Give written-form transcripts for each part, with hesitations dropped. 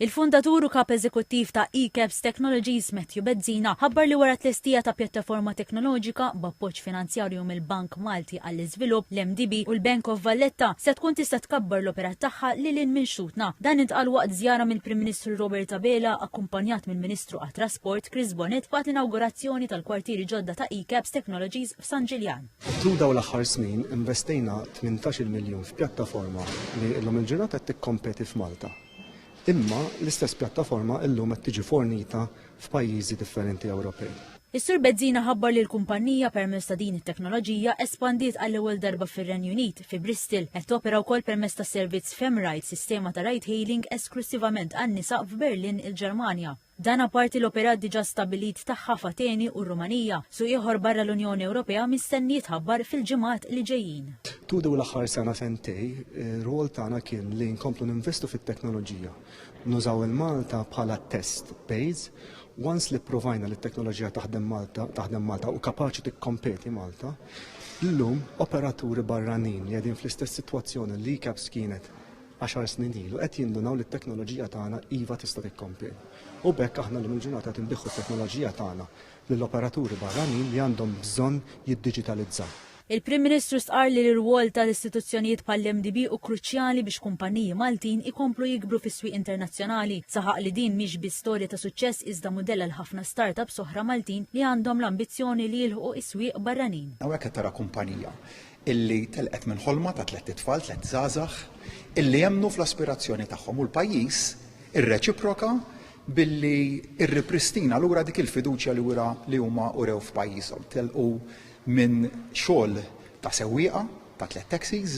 Il-fundatur u kap eżekuttiv ta' eCaps Technologies Matthew Bezzina ħabbar li wara tlestija ta' pjattaforma teknoloġika b'appoġġ finanzjarju mill-Bank Malti għall-Iżvilupp, l-MDB u l-Bank of Valletta se tkun tista' tkabbar l-operat tagħha lil minn xutna. Dan intqal waqt żjara mill-Prim Ministru Robert Abela akkumpanjat mill-Ministru għat-Trasport Chris Bonnet waqt l-inawgurazzjoni tal-kwartieri ġodda ta' eCaps Technologies f'San Ġiljan. Tul dawn l-aħħar snin investejna 18 miljun f'pjattaforma li llum il-ġurnata qed tikkompeti f'Malta. Imma l-istess pjattaforma llum qed tiġi fornita f'pajjiżi differenti Ewropej. Is-Sur Bezzina ħabbar li l-kumpanija permezz ta' din it-teknoloġija espandiet għall-ewwel darba fir-Renju Unit fi Bristol qed topera wkoll permezz ta' servizz FemRide, sistema ta' ride hailing esklusivament għan-nisa f'Berlin, il-Ġermanja. Dan apparti l-operat diġà stabbilit tagħha f'Ateni u r-Rumanija, su ieħor barra l-Unjoni Ewropea mistenni jitħabbar fil-ġimgħat li ġejjin. Tudu l-aħħar sena sentej, ir-rol tagħna kien li nkomplu ninvestu fit-teknoloġija. Nużaw il-Malta bħala test base. Once li provajna li t-teknoloġija taħdem Malta u kapaċi tikkompeti Malta, llum operaturi barranin li qegħdin fl-istess sitwazzjoni li eCaps kienet 10 snin ilu qed jindunaw li t-teknoloġija tagħna iva tista' tikkompeti. U bekk aħna llum il-ġurnata qed inbiħħu t-teknoloġija tagħna lill-operaturi barranin li għandhom bżonn jiddiġitalizzaw. Il-Prim Ministru stqar li l-rwol tal-istituzzjonijiet bħall-MDB u kruċjali biex kumpaniji Maltin ikomplu jikbru fis-swieq internazzjonali. Saħaq li din mhix biss storja ta' suċċess iżda mudell għal ħafna startups oħra Maltin li għandhom l-ambizzjoni li jilħqu is-swieq barranin. Hawnhekk qed tara kumpanija illi telqet minn ħolma ta' 3 tfal, 3 żgħażagħ, illi jemmnu fl-aspirazzjoni tagħhom u l-pajjiż irreċiproka billi irripristina lura dik il-fiduċja li huma urew f'pajjiżhom. Telqu minn xogħol ta' sewwieqa ta' 3 taxis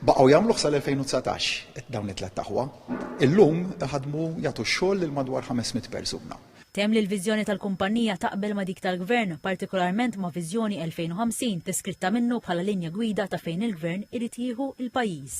baqgħu jagħmluh sal-2019 dawn it-3 taħwa. Illum ħadmu jagħtu x-xogħol lil madwar 500 persuna. Tem li l-viżjoni tal-kumpanija taqbel ma' dik tal-Gvern, partikolarment ma' viżjoni 2050 deskritta minnu bħala linja gwida ta' fejn il-Gvern irid jieħu il-pajjiż.